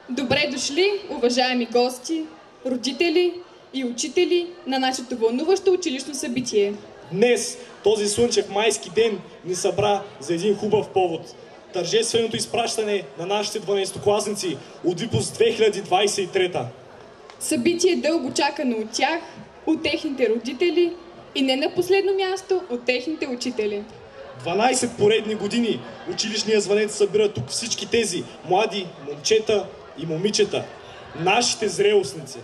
Добре дошли, уважаеми гости, родители и учители на нашето вълнуващо училищно събитие. Днес, този слънчев майски ден, ни събра за един хубав повод. Тържественото изпращане на нашите 12-класници от Випуск 2023. Събитие дълго чакано от тях, от техните родители и не на последно място от техните учители. 12 поредни години училищният звънец събира тук всички тези млади момчета и момичета, нашите зрелостници.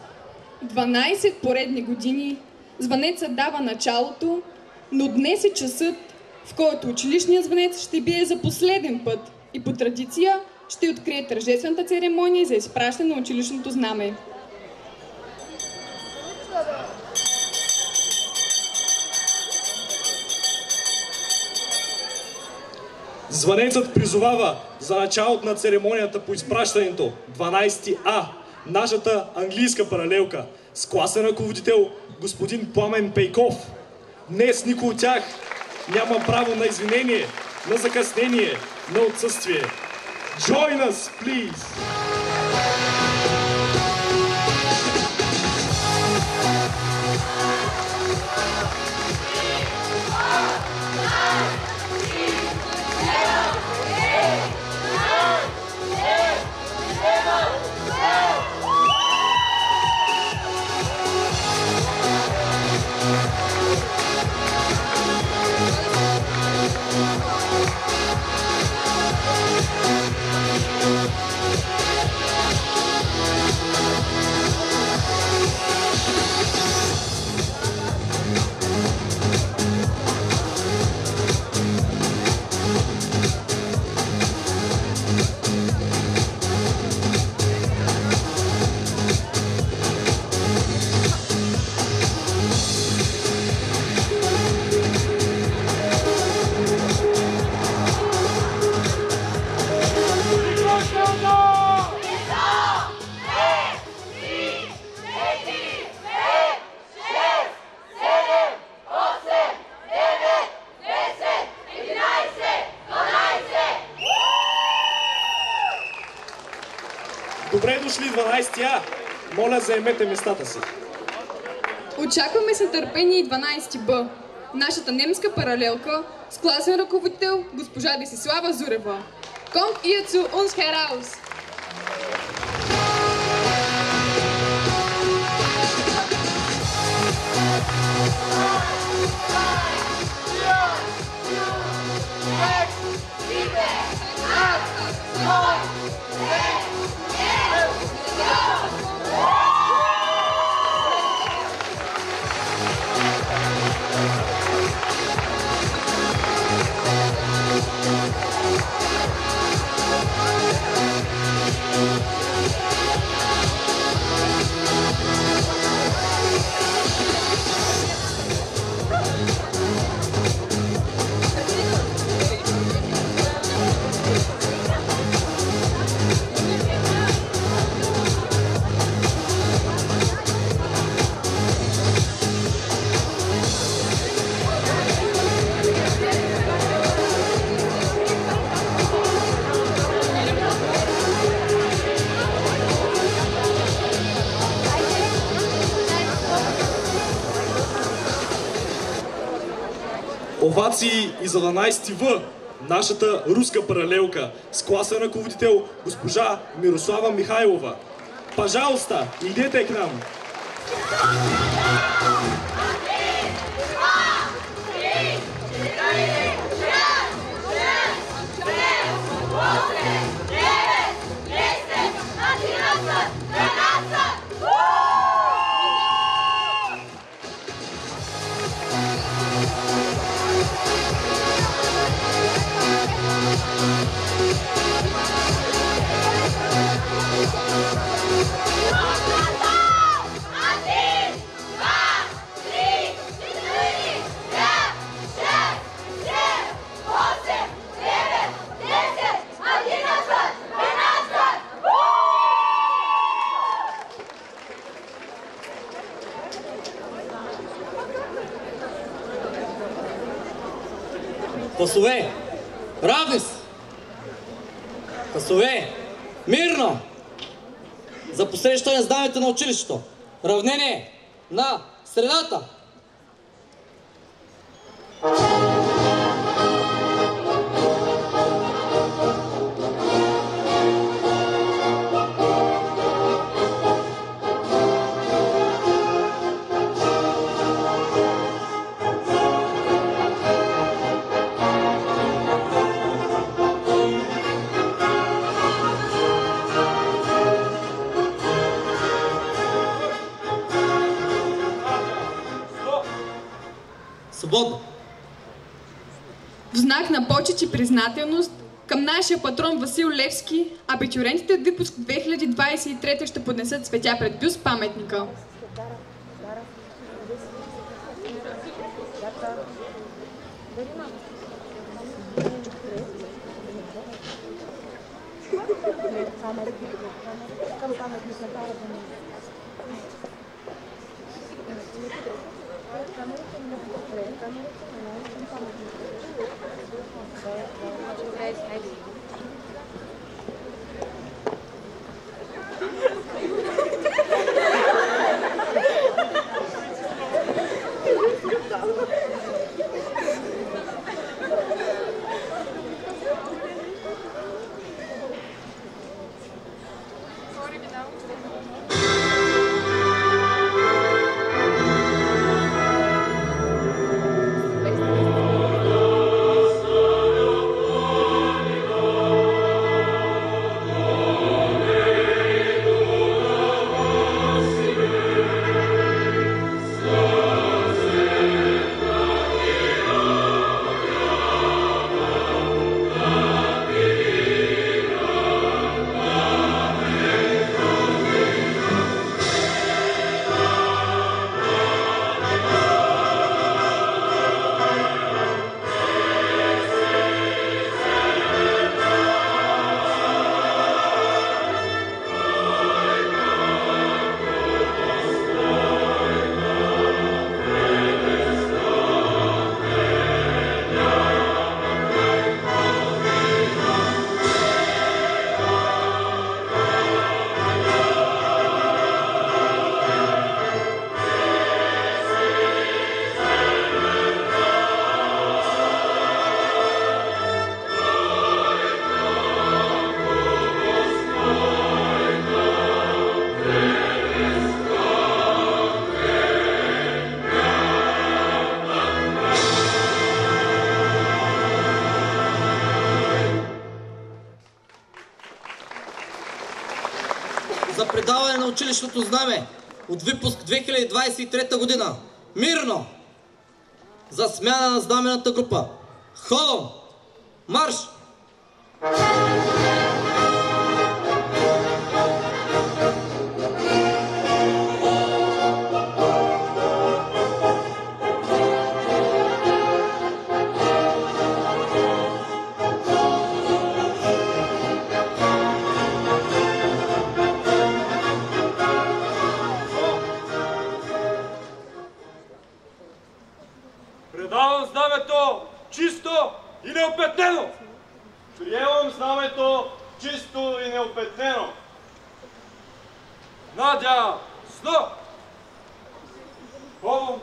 12 поредни години звънецът дава началото, но днес е часът, в който училищният звънец ще бие за последен път и по традиция ще открие тържествената церемония за изпращане на училищното знаме. Звънецът призовава за началото на церемонията по изпращането 12А, нашата английска паралелка, с класен ръководител господин Пламен Пейков. Днес никой от тях няма право на извинение, на закъснение, на отсъствие. Join us, please! Добре дошли 12А! Моля, заемете местата си. Очакваме с нетърпение и 12Б, нашата немска паралелка с класен ръководител госпожа Десислава Зурева. Kommt ihr zu uns heraus! Овации и за 12В, нашата руска паралелка с класен ръководител госпожа Мирослава Михайлова. Пожалуйста, идете к нам! Класове, равни се! Класове, мирно! за посрещане знамето на училището. Равнение на средата. Свободно. В знак на почет и признателност към нашия патрон Васил Левски, абитюрентите от випуск 2023 ще поднесат цветя пред бюст паметника. За предаване на училищното знаме от випуск 2023 година. Мирно! За смяна на знамената група. Ходом! Марш! Предавам знамето чисто и неопетнено! Приемам знамето чисто и неопетнено! Надя, сно! Ходом,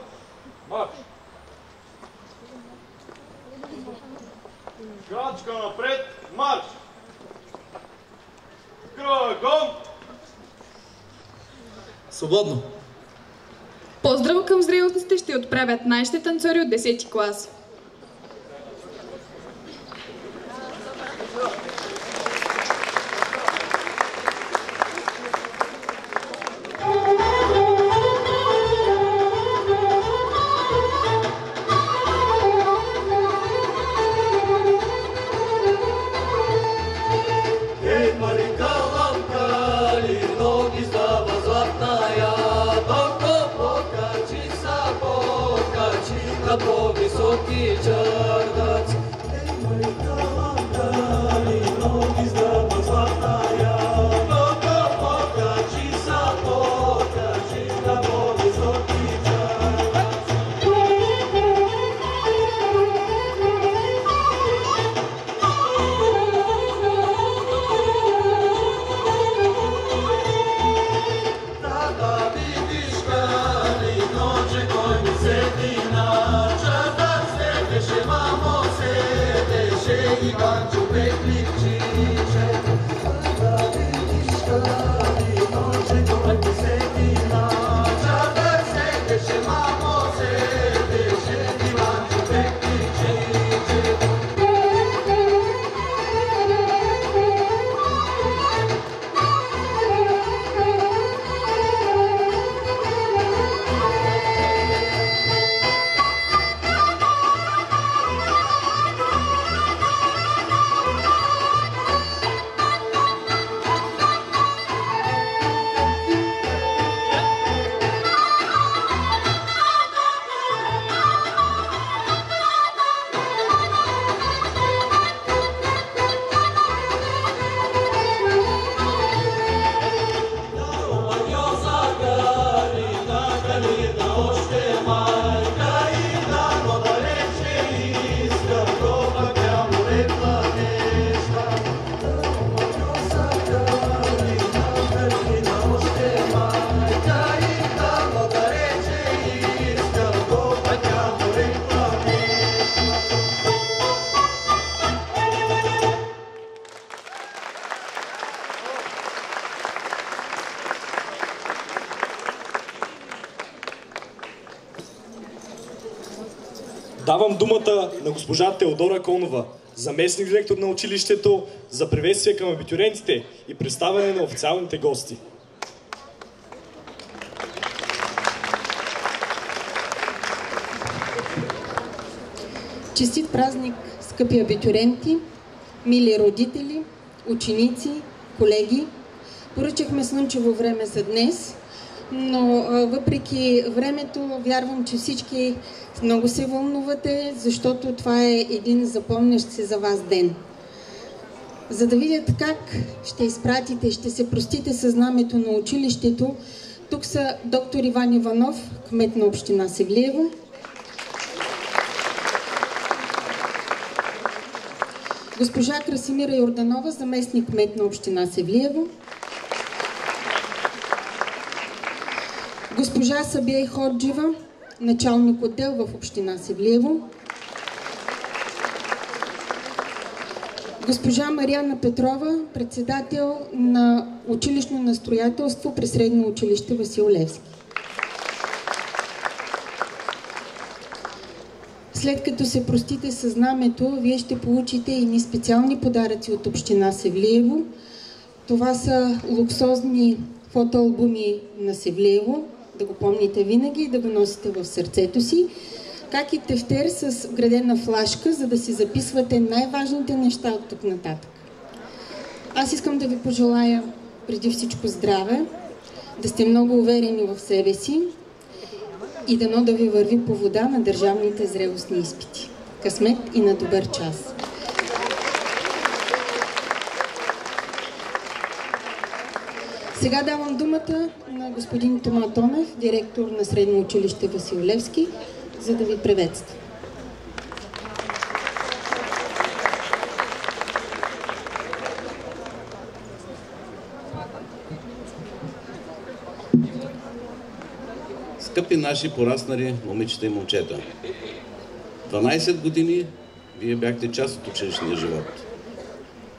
марш! Крачка напред, марш! Кръгом! Свободно! Поздрава към зрелостите ще отправят нашите танцори от 10-ти клас. По-високи Давам думата на госпожа Теодора Конова, заместник директор на училището, за приветствие към абитуриентите и представяне на официалните гости. Честит празник, скъпи абитуриенти, мили родители, ученици, колеги! Поръчахме слънчево време за днес, но въпреки времето, вярвам, че всички много се вълнувате, защото това е един запомнящ се за вас ден. За да видят как ще изпратите, ще се простите със знамето на училището, тук са доктор Иван Иванов, кмет на община Севлиево, госпожа Красимира Йорданова, заместник кмет на община Севлиево, госпожа Сабия Ходжева, началник отдел в община Севлиево, госпожа Мариана Петрова, председател на училищно настоятелство при Средно училище Васил Левски. След като се простите със знамето, вие ще получите и специални подаръци от община Севлиево. Това са луксозни фотоалбуми на Севлиево, да го помните винаги и да го носите в сърцето си, как и тефтер с вградена флашка, за да си записвате най-важните неща от тук нататък. Аз искам да ви пожелая преди всичко здраве, да сте много уверени в себе си и дано да ви върви по вода на държавните зрелостни изпити. Късмет и на добър час! Сега давам думата на господин Тома Тонев, директор на Средно училище Васил Левски, за да ви приветства. Скъпи наши пораснали момичета и момчета, 12 години вие бяхте част от училищния живот.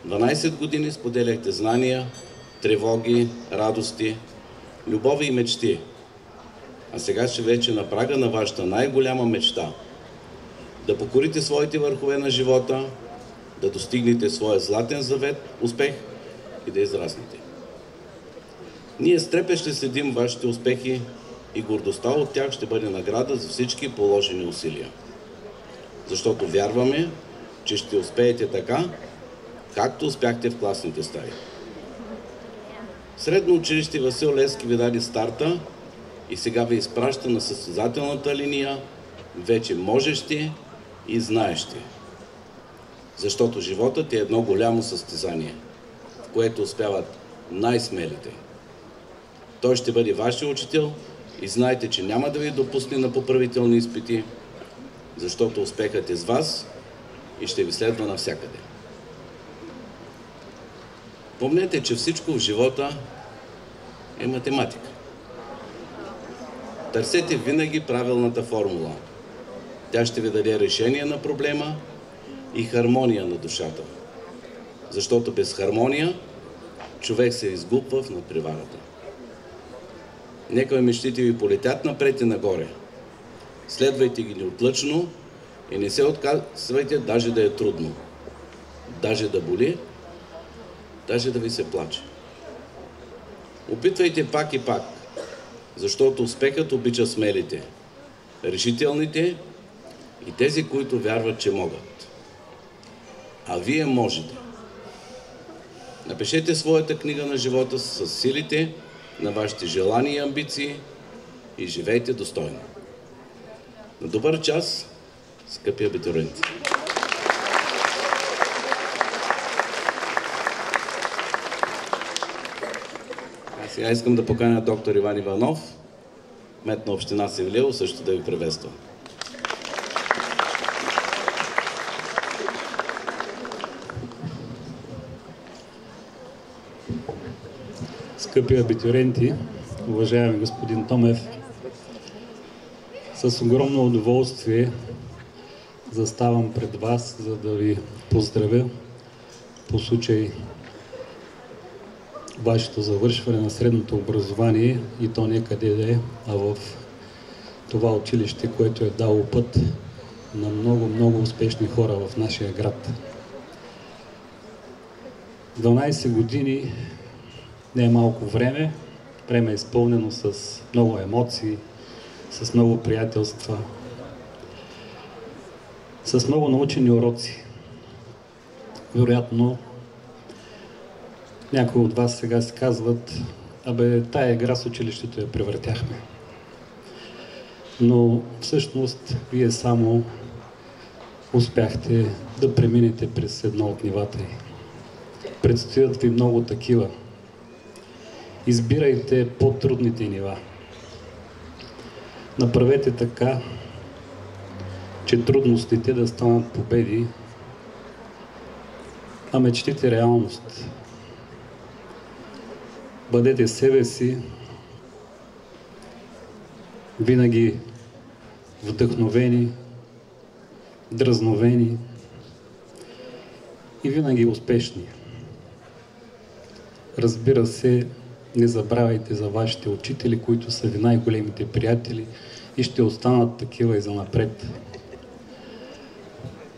12 години споделяхте знания, тревоги, радости, любови и мечти. А сега ще вече на прага на вашата най-голяма мечта. Да покорите своите върхове на живота, да достигнете своя златен завет, успех и да израснете. Ние с трепет ще следим вашите успехи и гордостта от тях ще бъде награда за всички положени усилия. Защото вярваме, че ще успеете така, както успяхте в класните стаи. Средно училище Васил Левски ви даде старта и сега ви изпраща на състезателната линия вече можещи и знаещи. Защото животът е едно голямо състезание, в което успяват най-смелите. Той ще бъде вашия учител и знайте, че няма да ви допусне на поправителни изпити, защото успехът е с вас и ще ви следва навсякъде. Помнете, че всичко в живота е математика. Търсете винаги правилната формула. Тя ще ви даде решение на проблема и хармония на душата. Защото без хармония човек се изгубва в надпреварата. Нека мечтите ви полетят напред и нагоре. Следвайте ги неотлъчно и не се отказвайте, даже да е трудно. Даже да боли, даже да ви се плаче. Опитвайте пак и пак, защото успехът обича смелите, решителните и тези, които вярват, че могат. А вие можете. Напишете своята книга на живота с силите на вашите желания и амбиции и живейте достойно. На добър час, скъпи абитуриенти! Сега искам да поканя доктор Иван Иванов, кмет на община Севлиево, също да ви приветства. Скъпи абитуриенти, уважаеми господин Томев, с огромно удоволствие заставам пред вас, за да ви поздравя по случай вашето завършване на средното образование и то не къде да е, а в това училище, което е дало път на много успешни хора в нашия град. 12 години не е малко време. Време е изпълнено с много емоции, с много приятелства, с много научени уроци. Вероятно, някои от вас сега се казват: абе, тая игра с училището я превъртяхме. Но всъщност вие само успяхте да преминете през едно от нивата й. Предстоят ви много такива. Избирайте по-трудните нива. Направете така, че трудностите да станат победи, а мечтите реалност. Бъдете себе си, винаги вдъхновени, дръзновени и винаги успешни. Разбира се, не забравяйте за вашите учители, които са ви най-големите приятели и ще останат такива и занапред.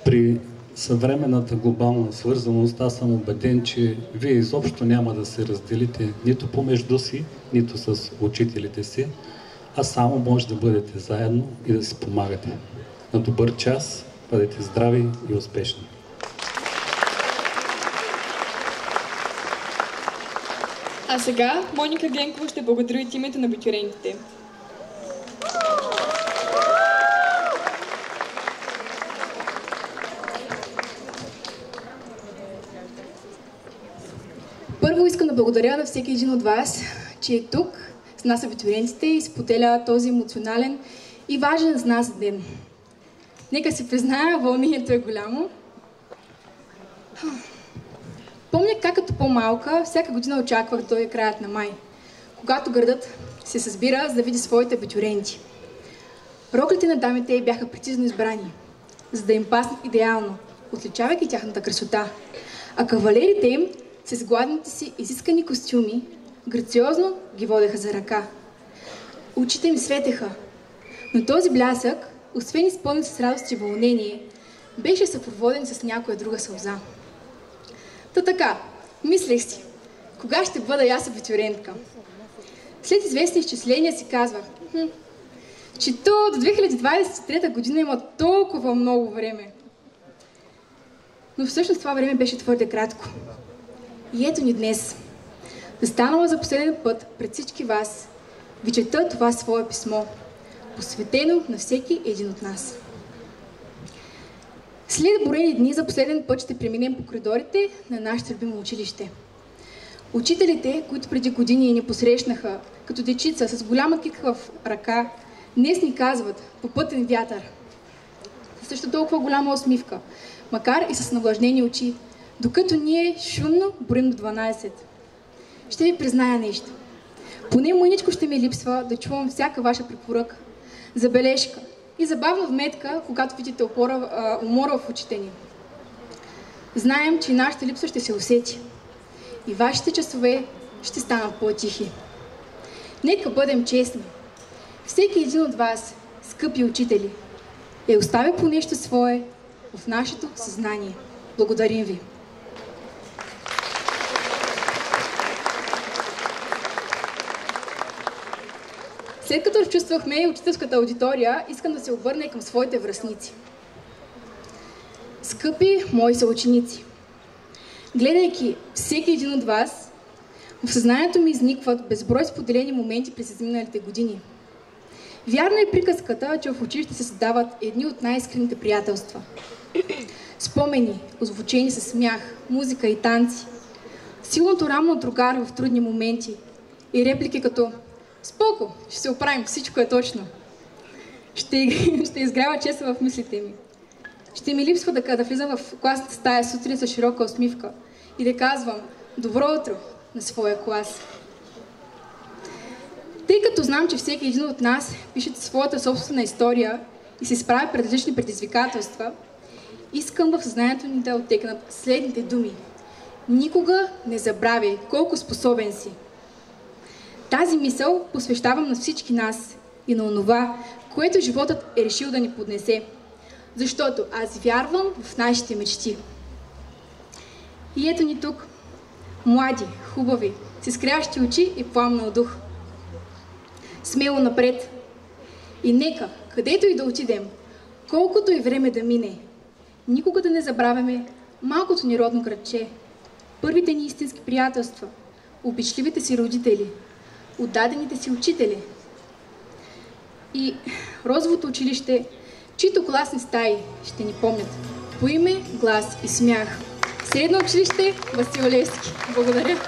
При съвременната глобална свързаност аз съм убеден, че вие изобщо няма да се разделите нито помежду си, нито с учителите си, а само може да бъдете заедно и да си помагате. На добър час, бъдете здрави и успешни! А сега Моника Генкова ще благодари от името на абитуриентите. Първо искам да благодаря на всеки един от вас, че е тук с нас абитуриентите и споделя този емоционален и важен за нас ден. Нека се призная, вълнението е голямо. Помня как като по-малка всяка година очаквах да дойде краят на май, когато градът се събира за да види своите абитуриенти. Роклите на дамите бяха прецизно избрани, за да им паснат идеално, отличавайки тяхната красота, а кавалерите им с гладните си изискани костюми грациозно ги водеха за ръка. Очите им светеха, но този блясък, освен изпълнен с радост и вълнение, беше съпроводен с някоя друга сълза. Та така, мислех си, кога ще бъда и аз абитуриентка? След известни изчисления си казвах, че то до 2023 година има толкова много време. Но всъщност това време беше твърде кратко. И ето ни днес, застанала за последен път пред всички вас, ви чета това свое писмо, посветено на всеки един от нас. След броени дни за последен път ще преминем по коридорите на нашето любимо училище. Учителите, които преди години ни посрещнаха като дечица с голяма китка в ръка, днес ни казват по пътен вятър. Също толкова голяма усмивка, макар и с навлажнени очи, докато ние шумно броим до 12. Ще ви призная нещо. Поне мъничко ще ми липсва да чувам всяка ваша препоръка, забележка и забавна вметка, когато видите умора в очите ни. Знаем, че и нашата липса ще се усети. И вашите часове ще станат по-тихи. Нека бъдем честни. Всеки един от вас, скъпи учители, е оставил по нещо свое в нашето съзнание. Благодарим ви! След като разчувствахме учителската аудитория, искам да се обърна към своите връстници. Скъпи мои съученици, гледайки всеки един от вас, в съзнанието ми изникват безброй споделени моменти през изминалите години. Вярна е приказката, че в училище се създават едни от най-искрените приятелства. Спомени, озвучени със смях, музика и танци, силното рамо от другар в трудни моменти и реплики като "Споко, ще се оправим, всичко е точно." Ще изгрява честа в мислите ми. Ще ми липсва да влизам в класната стая сутрин с широка усмивка и да казвам "Добро утро" на своя клас. Тъй като знам, че всеки един от нас пише своята собствена история и се справя пред различни предизвикателства, искам в съзнанието ни да оттекнат следните думи. Никога не забравяй колко способен си. Тази мисъл посвещавам на всички нас и на онова, което животът е решил да ни поднесе. Защото аз вярвам в нашите мечти. И ето ни тук, млади, хубави, с изкрящи очи и пламнал дух. Смело напред. И нека, където и да отидем, колкото и време да мине, никога да не забравяме малкото ни родно градче, първите ни истински приятелства, обичливите си родители, отдадените си учители и розовото училище, чието класни стаи ще ни помнят по име, глас и смях. Средно училище Васил Левски. Благодаря.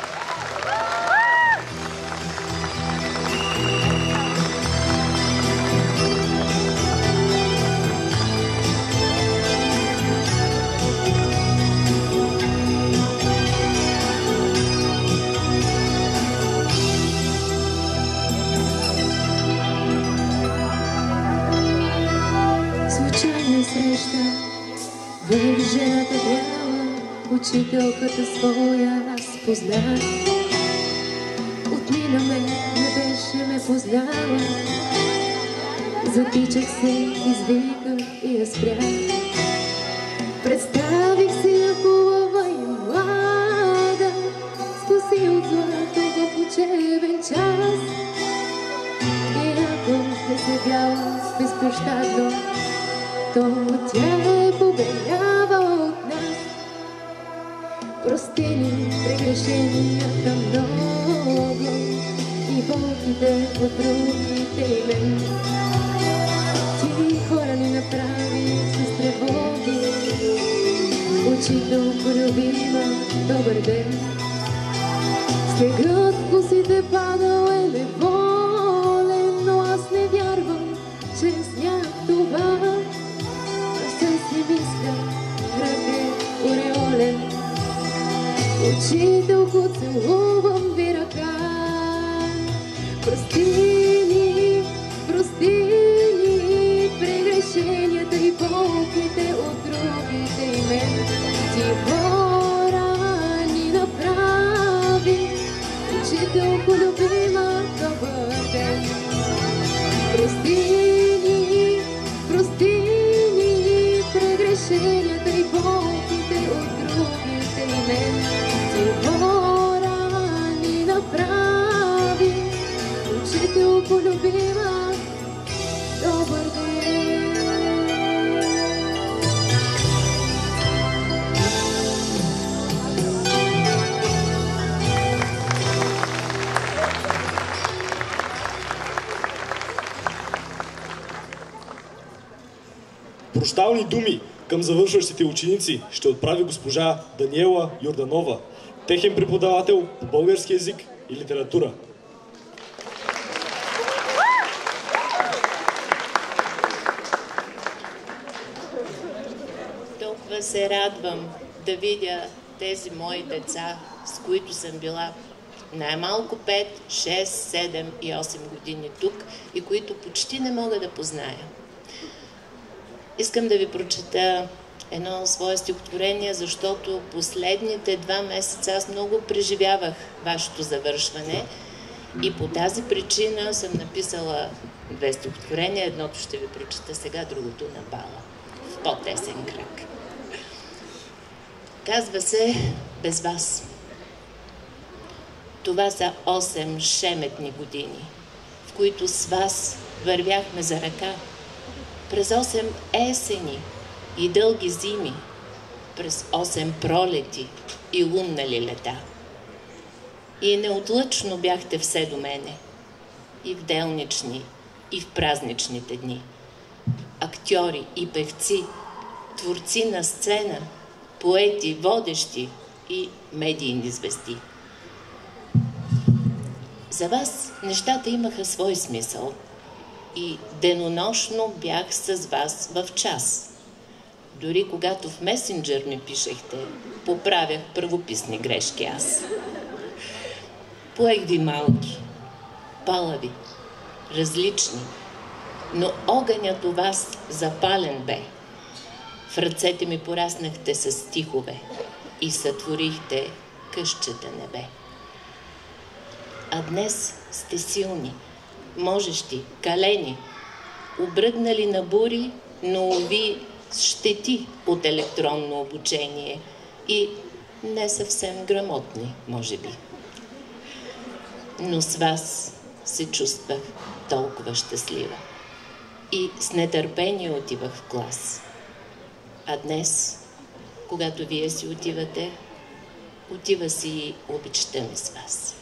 В жената бяла, учителката своя аз познах. Отмина ме, не беше ме познала. Затичах се, извиках и я спрях. Представих си я хубава и млада, с коси от злато в учебен час. И ако не се бяла безпощадно, то тя е побелява от нас. Прости ни прегрешенията много и болките в другите имен. Ти хора ни направи с тревоги, учителко любима, добър ден. Снегът в косите падал е неволен, но аз не вярвам, че сняг това. Не мисля, кръг е ореолен. Учителко, целувам ви ръка. Прости ни прегрешенията и болките от другите имен. Ти хора ни направи, учителко любима, добър ден. Прости прегрешенията и болките от другите имен. Ти хора ни направи, учителко любима, добър ден. Прощални думи към завършващите ученици ще отправи госпожа Даниела Йорданова, техен преподавател по български език и литература. Толкова се радвам да видя тези мои деца, с които съм била най-малко 5, 6, 7 и 8 години тук и които почти не мога да позная. Искам да ви прочета едно свое стихотворение, защото последните 2 месеца аз много преживявах вашето завършване и по тази причина съм написала 2 стихотворения. Едното ще ви прочета сега, другото на бала, в по-тесен кръг. Казва се "Без вас". Това са 8 шеметни години, в които с вас вървяхме за ръка, през 8 есени и дълги зими, през 8 пролети и луннали лета. И неотлъчно бяхте все до мене, и в делнични, и в празничните дни. Актьори и певци, творци на сцена, поети, водещи и медийни звезди. За вас нещата имаха свой смисъл и денонощно бях с вас в час. Дори когато в месенджер ми пишехте, поправях правописни грешки аз. Поех ви малки, палави, различни, но огънят у вас запален бе. В ръцете ми пораснахте с стихове и сътворихте къщата небе. А днес сте силни, можещи, калени, обръгнали на бури, но уви с щети от електронно обучение и не съвсем грамотни, може би. Но с вас се чувствах толкова щастлива и с нетърпение отивах в клас. А днес, когато вие си отивате, отива си и обичта ми с вас.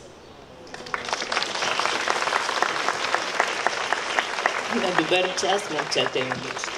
На добър час, момчета и момичета.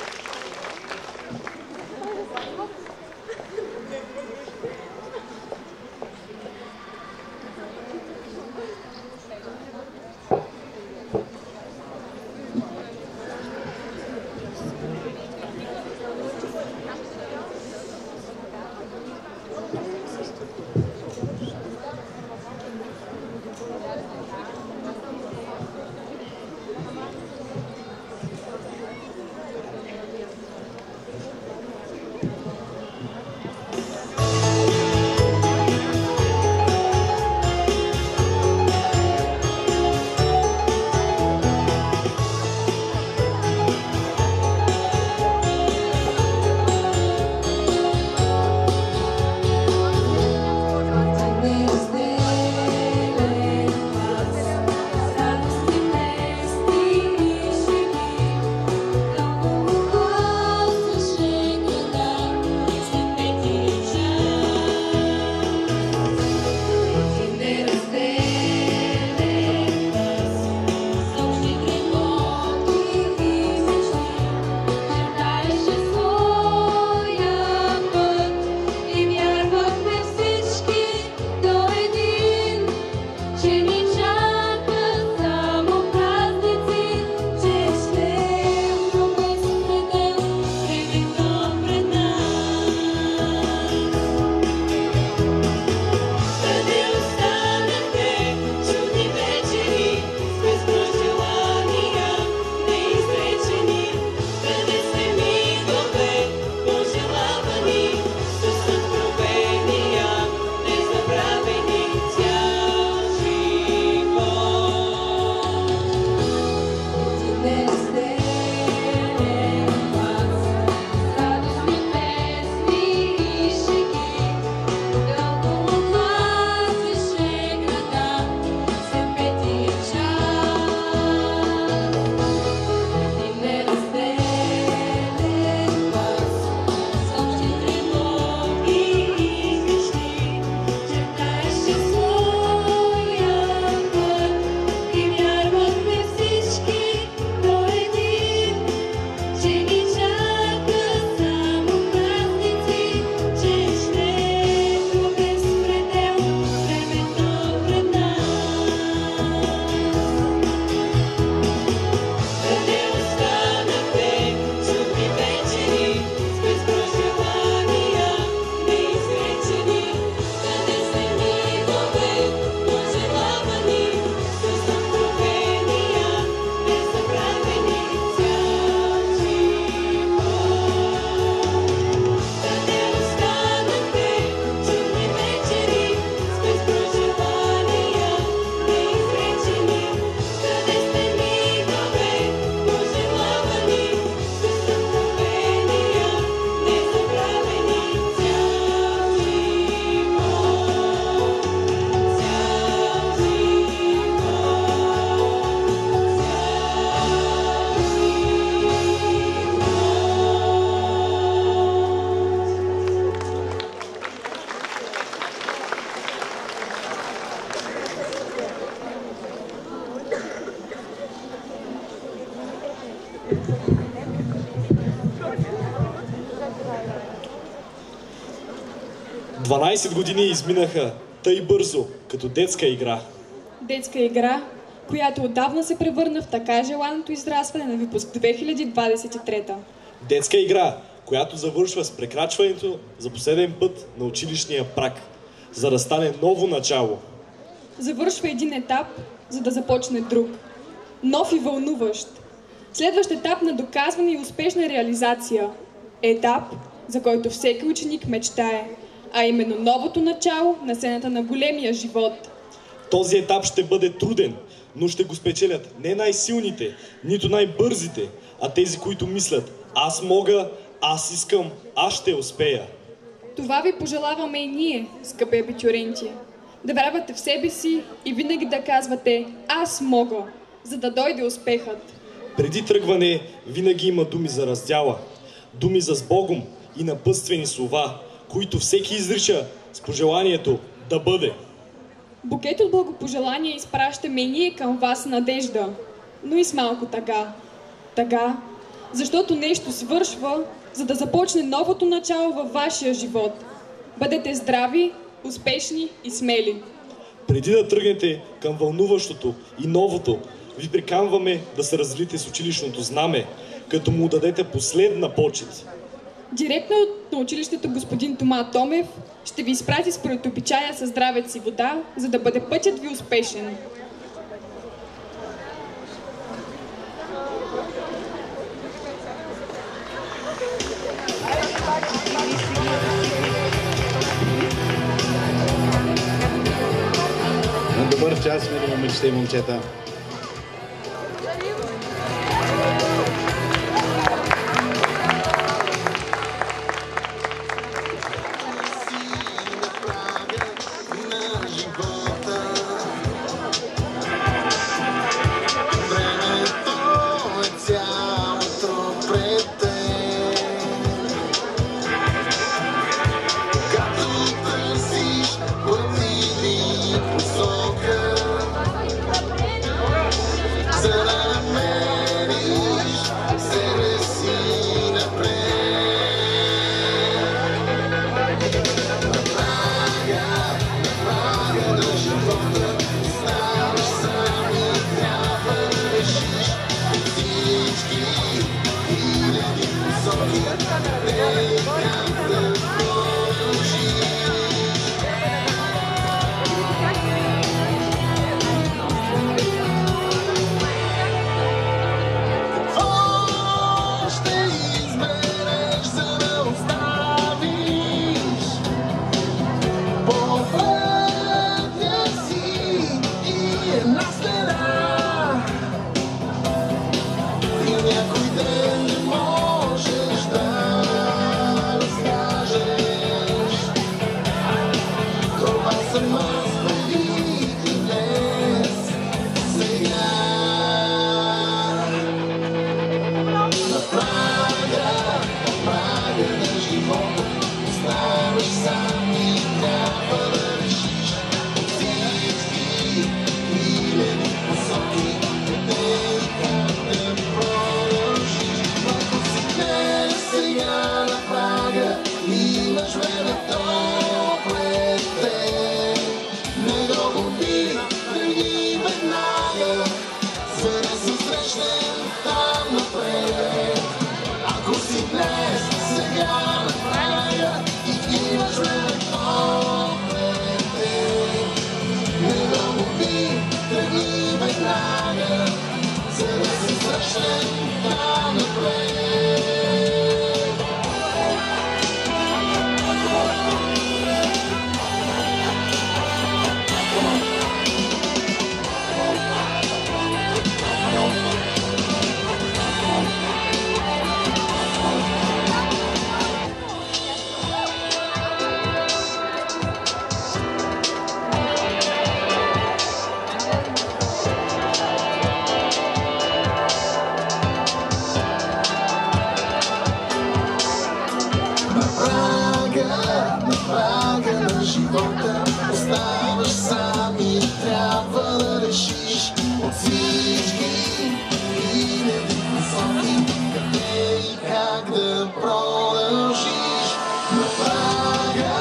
12 години изминаха тъй бързо, като детска игра. Детска игра, която отдавна се превърна в така желаното израстване на выпуск 2023. Детска игра, която завършва с прекрачването за последен път на училищния праг, за да стане ново начало. Завършва един етап, за да започне друг. Нов и вълнуващ. Следващ етап на доказване и успешна реализация. Етап, за който всеки ученик мечтае, а именно новото начало на сцената на големия живот. Този етап ще бъде труден, но ще го спечелят не най-силните, нито най-бързите, а тези, които мислят: аз мога, аз искам, аз ще успея. Това ви пожелаваме и ние, скъпи абитюренти. Да вярвате в себе си и винаги да казвате: аз мога, за да дойде успехът. Преди тръгване винаги има думи за раздяла, думи за с Богом и напътствени слова, които всеки изрича с пожеланието да бъде. Букет от благопожелания изпращаме и ние към вас надежда, но и с малко тъга. Тъга, защото нещо свършва, за да започне новото начало във вашия живот. Бъдете здрави, успешни и смели. Преди да тръгнете към вълнуващото и новото, ви приканваме да се разлите с училищното знаме, като му дадете последна почет. Директно на училището господин Тома Томев ще ви изпрати според обичая със здравец и вода, за да бъде пътят ви успешен. На добър час, мили момичета и момчета. Как да продължиш на прага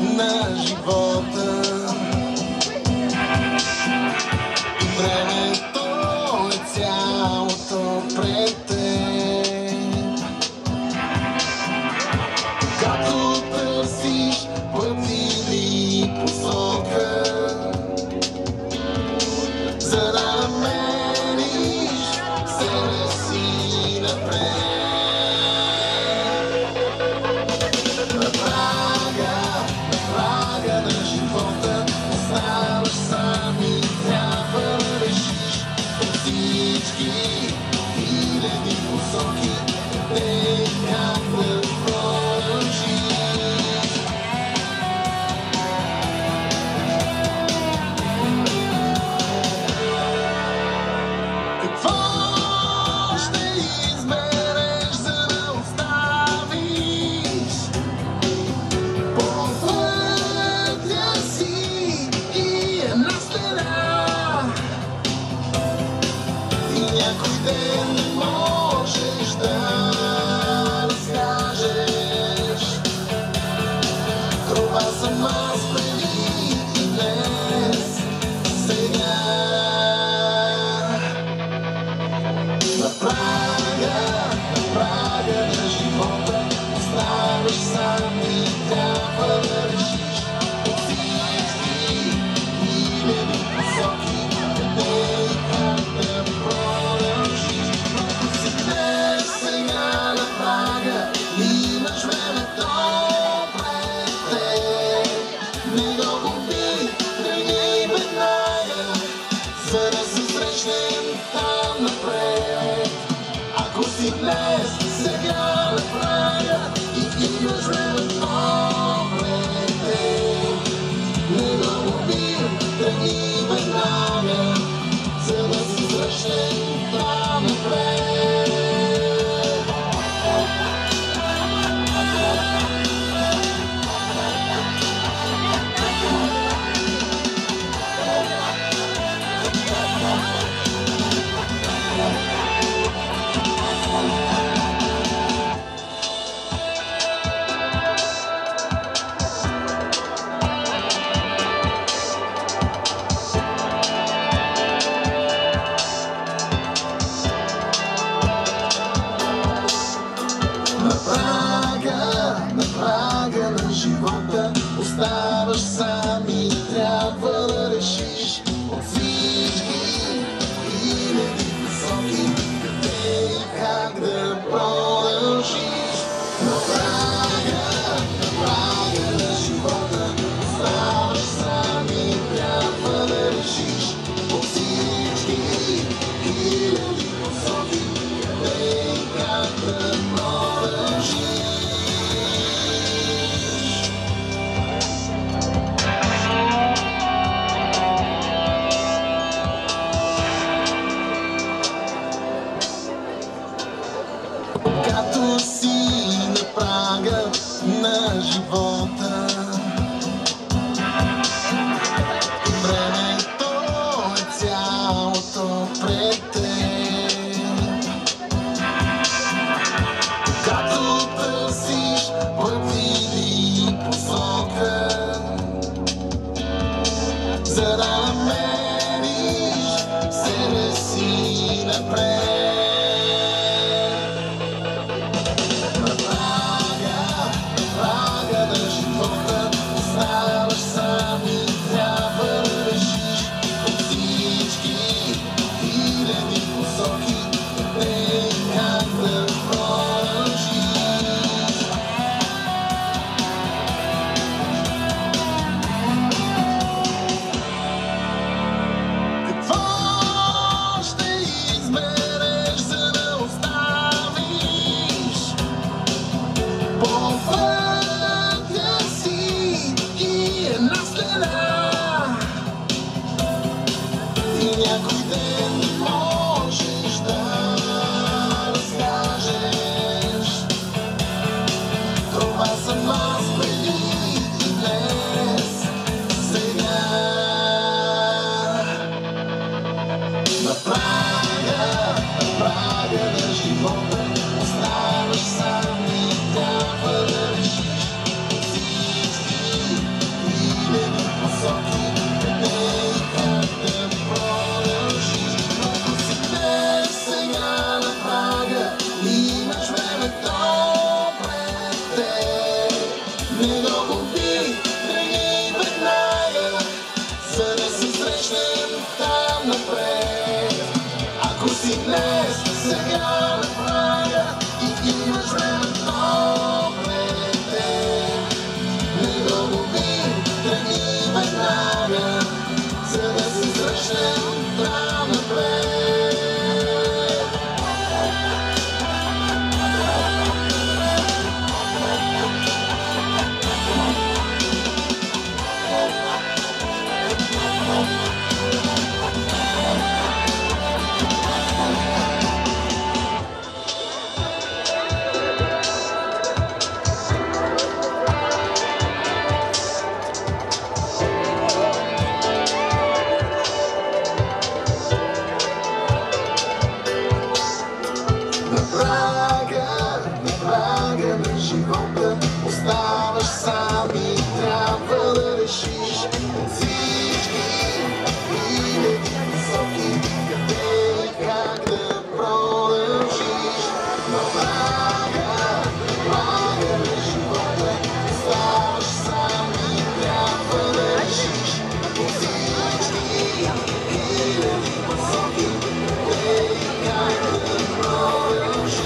на живота. Времето е цялото пред теб. Като търсиш път или посока, за да намериш себе си напред. На прага на живота оставаш сам и трябва да решиш от всички хиляди посоки къде и как да продължиш. Какво ще избереш, за да оставиш по пътя си и една стена? И някой ден не можеш да разкажеш. Това съм аз преди и днес, сега. На прага на живота оставаш сам и трябва да решиш от всички хиляди посоки къде и как да продължиш. Ако си днес сега на прага, имаш времето пред теб. Не го губи, тръгни веднага, за да се срещнем там напред. Ако си днес сега на прага и имаш времето пред теб, не го губи, тръгни веднага, за да се срещнем там напред. На прага на живота оставаш сам и трябва да решиш от всички хиляди посоки къде и как да продължиш. На прага на живота оставаш сам и трябва да решиш от всички хиляди посоки къде и как да продължиш. стане влага и имаш време много дете. Не дълбови, тръгни веднага, за да се срещнем там напред. Оставаш сам и трябва да решиш от всички хиляди високи, къде и как да продължиш. Налага на живота, оставаш сам и трябва да решиш от всички хиляди високи, къде и как да продължиш.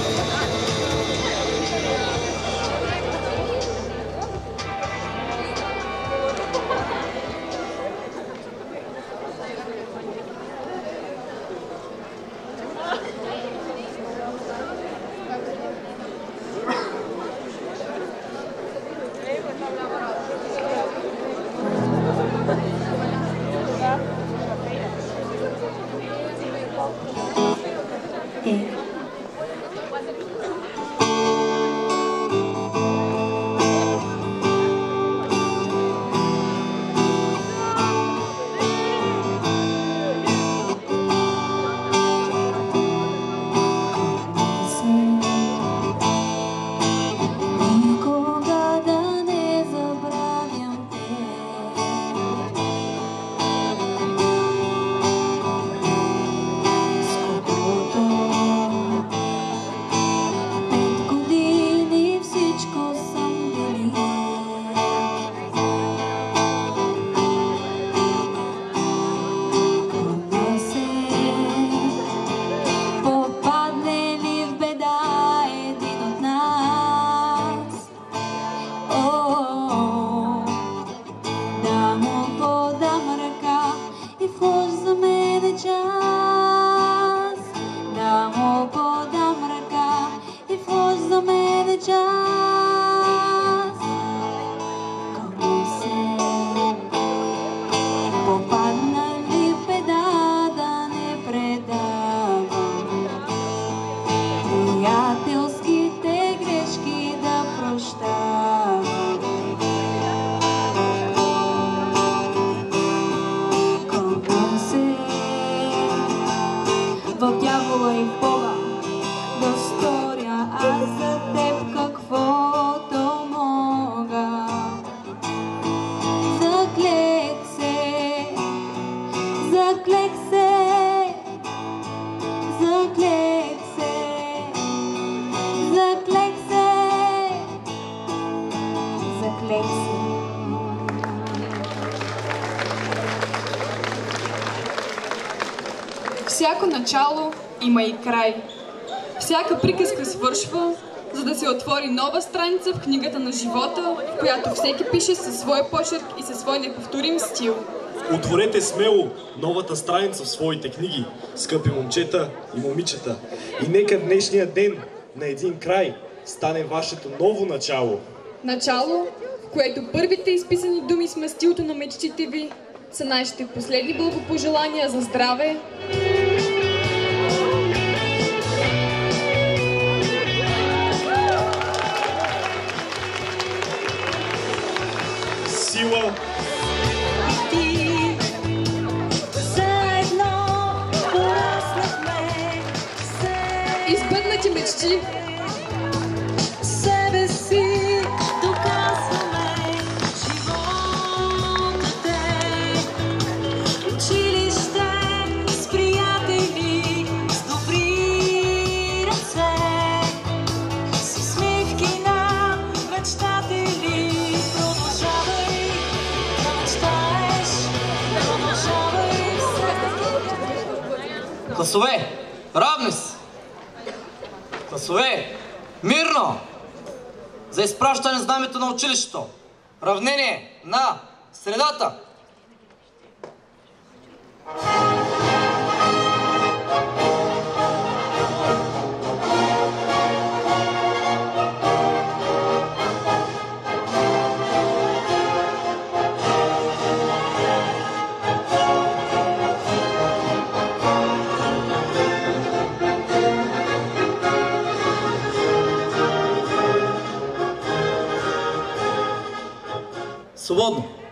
Всяко начало има и край. Всяка приказка свършва, за да се отвори нова страница в книгата на живота, в която всеки пише със своя почерк и със свой неповторим стил. Отворете смело новата страница в своите книги, скъпи момчета и момичета. И нека днешния ден на един край стане вашето ново начало. Начало, в което първите изписани думи с мастилото на мечтите ви са нашите последни благопожелания за здраве, сила избъднати мечти, себе си доказваме живота те. Училище с приятели, с добри ръце, с усмивки на мечтатели. Продължавай да мечтаеш, продължавай все. Класове, равни се! Класове, мирно! За изпращане знамето на училището. Равнение на средата. Свободно.